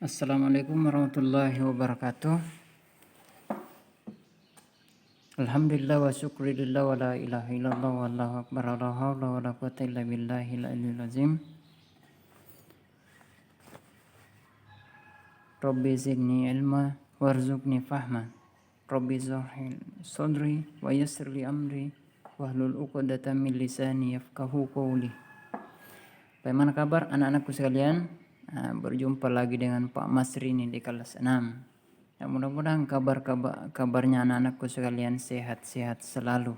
Assalamualaikum warahmatullahi wabarakatuh. Alhamdulillah wa syukrilillah wa la ilaha illallah wallahu akbar wa la hawla wa la quwwata illa billahil aliyyil azim. Rabbi zidni ilma warzuqni fahma. Rabbi zahil sadri wa yassir li amri wahlul 'uqdatam min lisani yafqahu qawli. Bagaimana kabar anak-anakku sekalian? Berjumpa lagi dengan Pak Masri ini di kelas 6. Ya, mudah-mudahan kabarnya anak-anakku sekalian sehat-sehat selalu.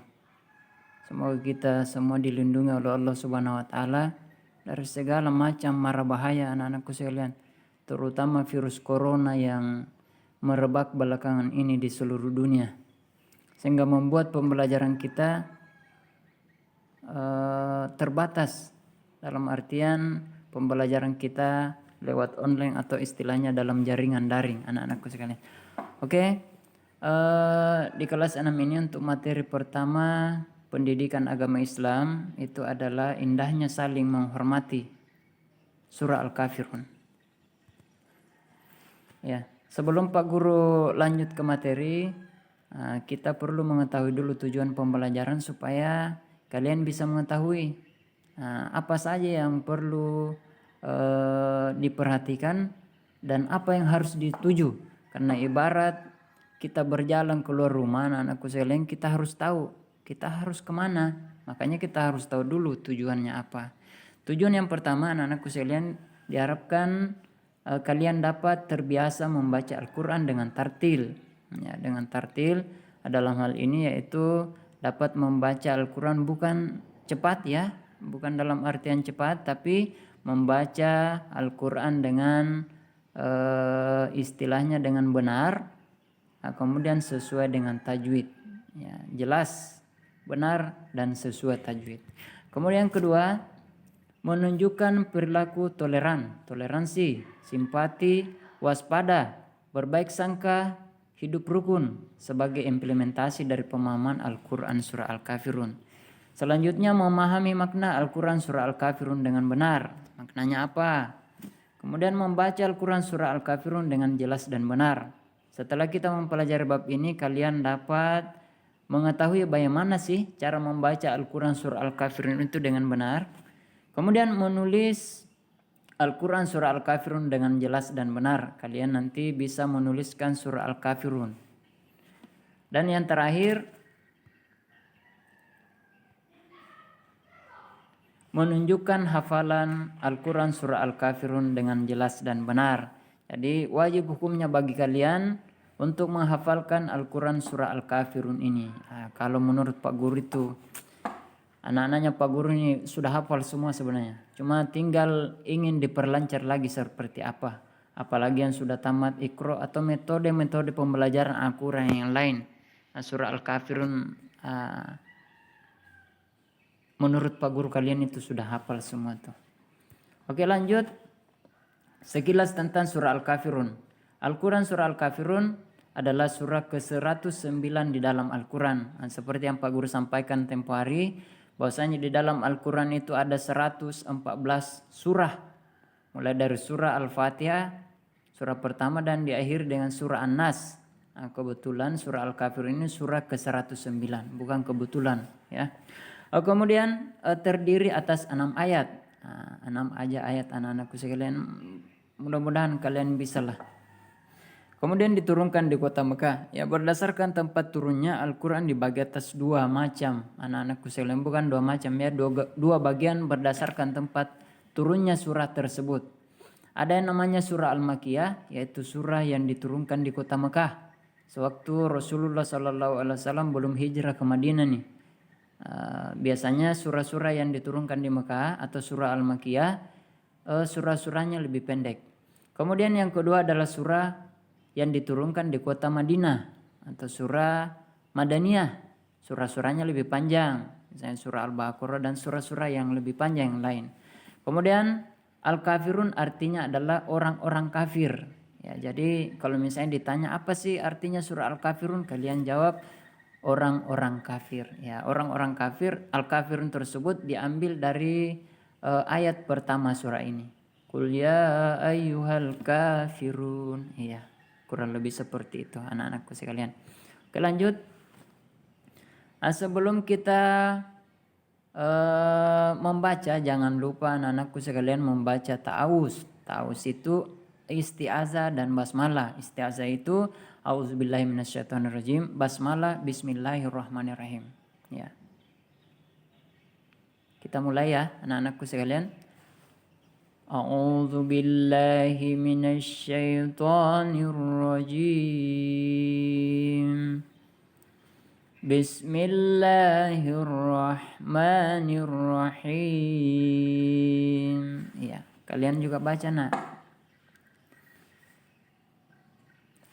Semoga kita semua dilindungi oleh Allah Subhanahu wa taala dari segala macam mara bahaya anak-anakku sekalian, terutama virus corona yang merebak belakangan ini di seluruh dunia. Sehingga membuat pembelajaran kita terbatas, dalam artian pembelajaran kita lewat online atau istilahnya dalam jaringan daring anak-anakku sekalian. Oke, di kelas 6 ini untuk materi pertama pendidikan agama Islam itu adalah indahnya saling menghormati, surah Al-Kafirun. Ya, sebelum Pak Guru lanjut ke materi, kita perlu mengetahui dulu tujuan pembelajaran supaya kalian bisa mengetahui apa saja yang perlu diperhatikan dan apa yang harus dituju. Karena ibarat kita berjalan keluar rumah anak-anakku sekalian, kita harus tahu kita harus kemana. Makanya kita harus tahu dulu tujuannya apa. Tujuan yang pertama anak-anakku sekalian, diharapkan kalian dapat terbiasa membaca Al-Quran dengan tartil. Ya, dengan tartil dalam hal ini yaitu dapat membaca Al-Quran bukan cepat ya, bukan dalam artian cepat, tapi membaca Al-Quran dengan istilahnya dengan benar, kemudian sesuai dengan tajwid, ya, jelas, benar dan sesuai tajwid. Kemudian kedua, menunjukkan perilaku toleransi, simpati, waspada, berbaik sangka, hidup rukun sebagai implementasi dari pemahaman Al-Quran surah Al-Kafirun. Selanjutnya memahami makna Al-Quran surah Al-Kafirun dengan benar. Maknanya apa? Kemudian membaca Al-Quran surah Al-Kafirun dengan jelas dan benar. Setelah kita mempelajari bab ini, kalian dapat mengetahui bagaimana sih cara membaca Al-Quran surah Al-Kafirun itu dengan benar. Kemudian menulis Al-Quran surah Al-Kafirun dengan jelas dan benar. Kalian nanti bisa menuliskan surah Al-Kafirun. Dan yang terakhir, menunjukkan hafalan Al-Quran surah Al-Kafirun dengan jelas dan benar. Jadi wajib hukumnya bagi kalian untuk menghafalkan Al-Quran surah Al-Kafirun ini. Kalau menurut Pak Guru itu, anak-anaknya Pak Guru ini sudah hafal semua sebenarnya. Cuma tinggal ingin diperlancar lagi seperti apa. Apalagi yang sudah tamat Iqra atau metode-metode pembelajaran Al-Quran yang lain. Surah Al-Kafirun menurut Pak Guru kalian itu sudah hafal semua tuh. Oke, lanjut. Sekilas tentang surah Al-Kafirun. Al-Quran surah Al-Kafirun adalah surah ke-109 di dalam Al-Quran. Seperti yang Pak Guru sampaikan tempo hari, bahwasanya di dalam Al-Quran itu ada 114 surah. Mulai dari surah Al-Fatihah, surah pertama, dan diakhiri dengan surah An-Nas. Kebetulan surah Al-Kafirun ini surah ke-109, bukan kebetulan ya. Kemudian terdiri atas 6 ayat. 6 aja ayat anak-anakku sekalian. Mudah-mudahan kalian bisa lah. Kemudian diturunkan di kota Mekah. Ya, berdasarkan tempat turunnya Al-Quran dibagi atas 2 macam. Anak-anakku sekalian, bukan 2 macam ya. 2 bagian berdasarkan tempat turunnya surah tersebut. Ada yang namanya surah Al-Makiyah, yaitu surah yang diturunkan di kota Mekah. Sewaktu Rasulullah SAW belum hijrah ke Madinah nih. Biasanya surah-surah yang diturunkan di Mekah atau surah Al-Makiyah, surah-surahnya lebih pendek. Kemudian yang kedua adalah surah yang diturunkan di kota Madinah atau surah Madaniyah. Surah-surahnya lebih panjang, misalnya surah Al-Baqarah dan surah-surah yang lebih panjang yang lain. Kemudian Al-Kafirun artinya adalah orang-orang kafir. Ya, jadi kalau misalnya ditanya apa sih artinya surah Al-Kafirun, kalian jawab orang-orang kafir. Ya, orang-orang kafir. Al-Kafirun tersebut diambil dari ayat pertama surah ini. Qul ya ayyuhal kafirun. Iya, kurang lebih seperti itu anak-anakku sekalian. Oke, lanjut. Sebelum kita membaca, jangan lupa anak-anakku sekalian membaca ta'awuz. Ta'awuz itu isti'azah dan basmalah. Isti'azah itu auzubillahi minasyaitonirrajim, basmalah bismillahirrahmanirrahim. Ya. Kita mulai ya anak-anakku sekalian. A'udzubillahi minasyaitonirrajim. Bismillahirrahmanirrahim. Ya, kalian juga baca nak.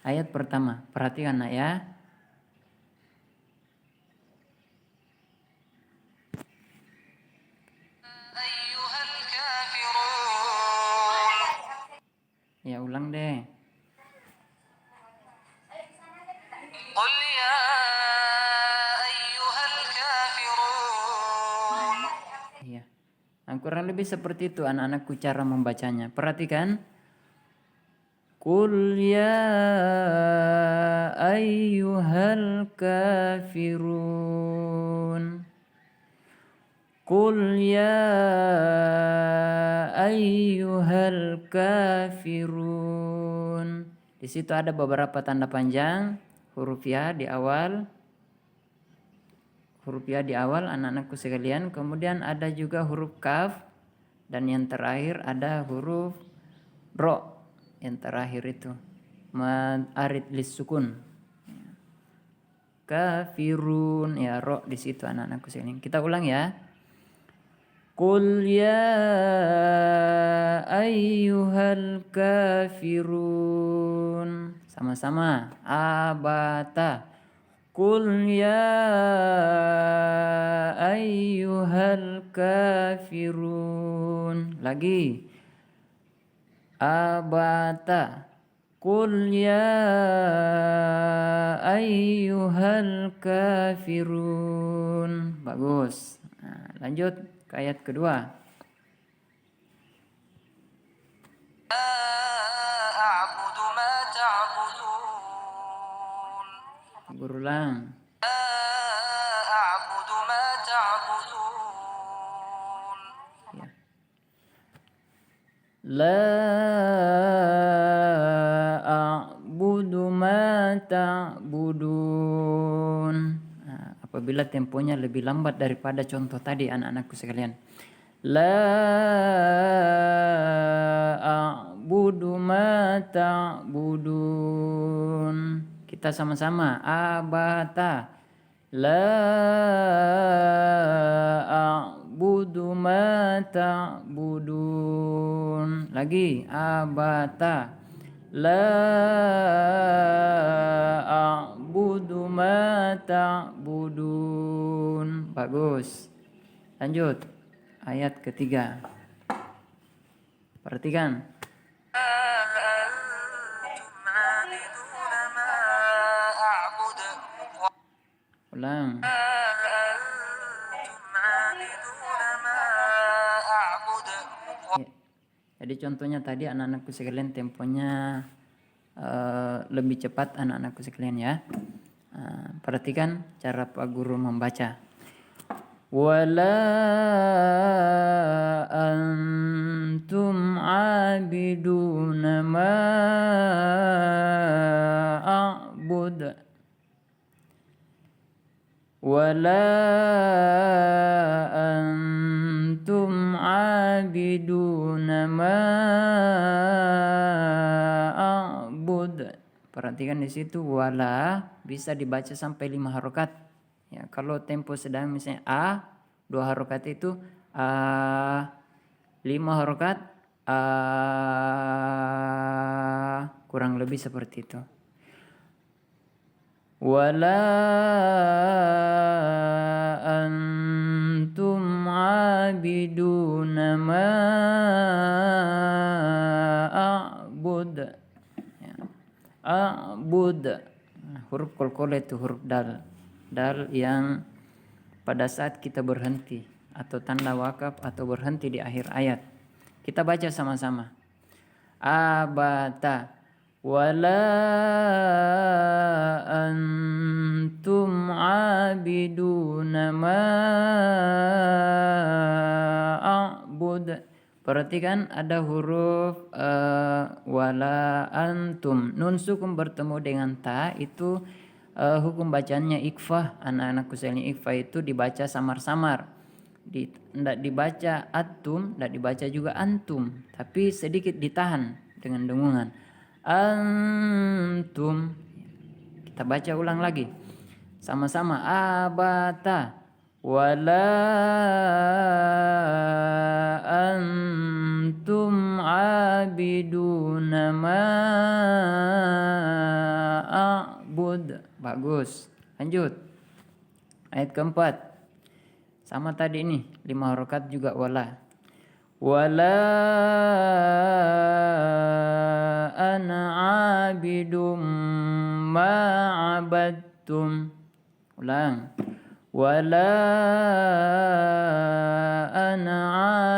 Ayat pertama, perhatikan nak ya. Ya, ulang deh. Qul ya ayyuhal kafirun. Iya. Nah, kurang lebih seperti itu anak-anakku cara membacanya. Perhatikan. Qul ya ayyuhal kafirun. Qul ya ayyuhal kafirun. Di situ ada beberapa tanda panjang, huruf ya di awal. Huruf ya di awal anak-anakku sekalian. Kemudian ada juga huruf kaf, dan yang terakhir ada huruf ro. Yang terakhir itu mad arid lis sukun. Kafirun, ya ro di situ anak-anakku sekalian. Kita ulang ya. Qul ya ayyuhal kafirun. Sama-sama. Abata. Qul ya ayyuhal kafirun. Lagi. Abata. Qul ya ayyuhal kafirun. Bagus. Nah, lanjut ke ayat kedua. A'budu ma ta'budun. Berulang. A'budu ma ta'budun. Ya. La a'budu ma ta'budun. Apabila temponya lebih lambat daripada contoh tadi anak-anakku sekalian. La a'budu ma ta'budun. Kita sama-sama. Abata. La a'budu ma ta'budun. Lagi. Abata. La a'budu ma ta'budun. Bagus. Lanjut. Ayat ketiga. Perhatikan. Ulang. Ya. Jadi contohnya tadi anak-anakku sekalian temponya lebih cepat anak-anakku sekalian ya. Perhatikan cara Pak Guru membaca. Wala antum abiduna ma a'bud. Wala antum abiduna ma a'bud. Perhatikan di situ wala bisa dibaca sampai 5 harokat. Ya, kalau tempo sedang misalnya a 2 harokat itu a 5 harokat a, kurang lebih seperti itu. Wala antum abiduna ma a'bud. Ya. A'bud. Huruf qalqalah itu huruf dal. Dal yang pada saat kita berhenti atau tanda wakaf atau berhenti di akhir ayat. Kita baca sama-sama. Abata wala antum abiduna ma a'bud. Perhatikan ada huruf wala antum. Nun sukun bertemu dengan ta itu hukum bacanya ikhfah. Anak-anakku sekalian, ikhfah itu dibaca samar-samar. Tidak dibaca atum, tidak dibaca juga antum, tapi sedikit ditahan dengan dengungan. Antum. Kita baca ulang lagi. Sama-sama. Abata wala antum abiduna ma a'bud. Bagus. Lanjut. Ayat keempat. Sama tadi ini 5 harokat juga wala. Wala ana abidum ma abadtum. Ulang. Wala ana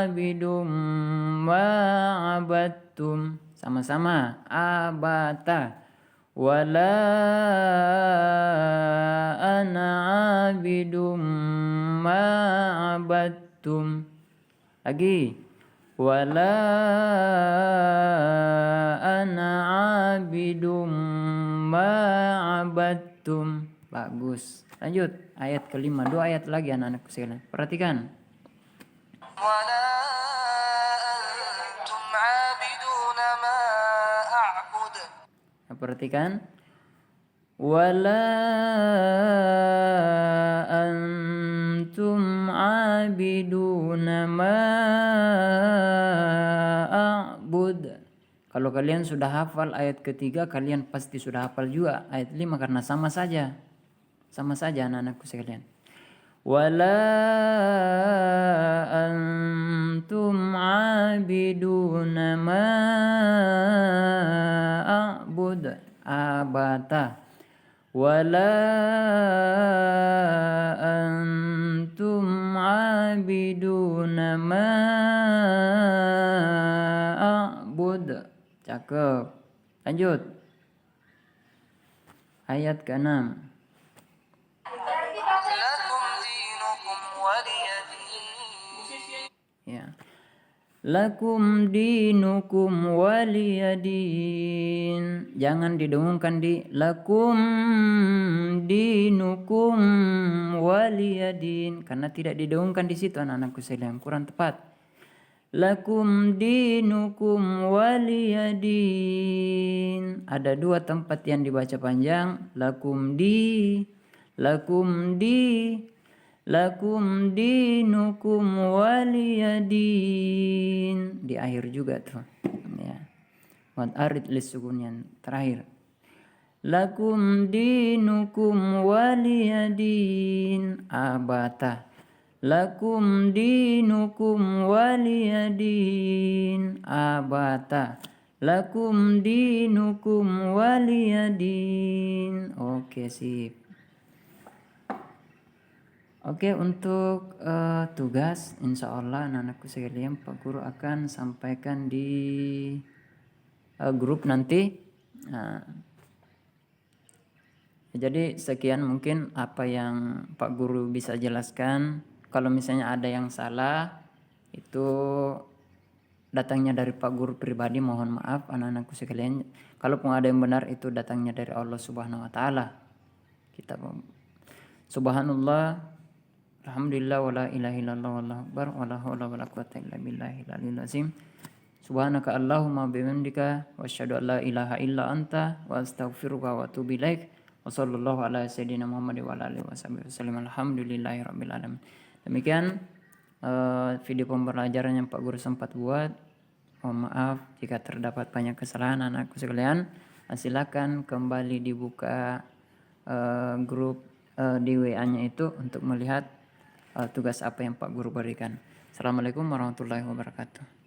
abidum ma abadtum. Sama-sama. Abata. Wala ana abidum ma abadtum. Lagi. Wala ana abidum ma abadtum. Bagus. Lanjut ayat kelima. 2 ayat lagi anak-anakku sekalian. Perhatikan. Wala antum abiduna ma a'bud. Perhatikan. Wala antum abiduna ma a'bud. Kalau kalian sudah hafal ayat ketiga, kalian pasti sudah hafal juga ayat 5 karena sama saja. Sama saja anak-anakku sekalian. Wala antum abiduna ma a'bud. Abata. Wala antum abiduna ma a'bud. Cakep. Lanjut. Ayat ke-6. Lakum dinukum waliyadin. Ya. Lakum dinukum waliyadin. Jangan didengungkan di lakum dinukum waliyadin karena tidak didengungkan di situ anak-anakku sekalian, kurang tepat. Lakum dinukum waliyadin. Ada 2 tempat yang dibaca panjang. Lakum dinukum waliyadin. Di akhir juga tuh. Ya. Wad arid lisukun yang terakhir. Lakum dinukum waliyadin. Abata. Lakum dinukum waliyadin. Abata. Lakum dinukum waliyadin. Oke, sip. Oke, untuk tugas insya Allah anak-anakku sekalian Pak Guru akan sampaikan di grup nanti. Nah, jadi sekian mungkin apa yang Pak Guru bisa jelaskan. Kalau misalnya ada yang salah itu datangnya dari Pak Guru pribadi, mohon maaf anak-anakku sekalian. Kalaupun ada yang benar itu datangnya dari Allah Subhanahu wa taala. Kita Subhanallah, alhamdulillah, wala ilaha illallah, wallahu akbar, wala haula wala quwwata illa billahil aliyil azim. Subhanaka Allahumma bihamdika wa asyhadu an la ilaha illa anta wa astaghfiruka wa atubu ilaik. Wa sallallahu ala sayyidina Muhammad wa ala alihi wasallam. Alhamdulillahirabbil alamin. Demikian video pembelajaran yang Pak Guru sempat buat. Mohon maaf jika terdapat banyak kesalahan anakku sekalian. Silakan kembali dibuka grup di WA-nya itu untuk melihat tugas apa yang Pak Guru berikan. Assalamualaikum warahmatullahi wabarakatuh.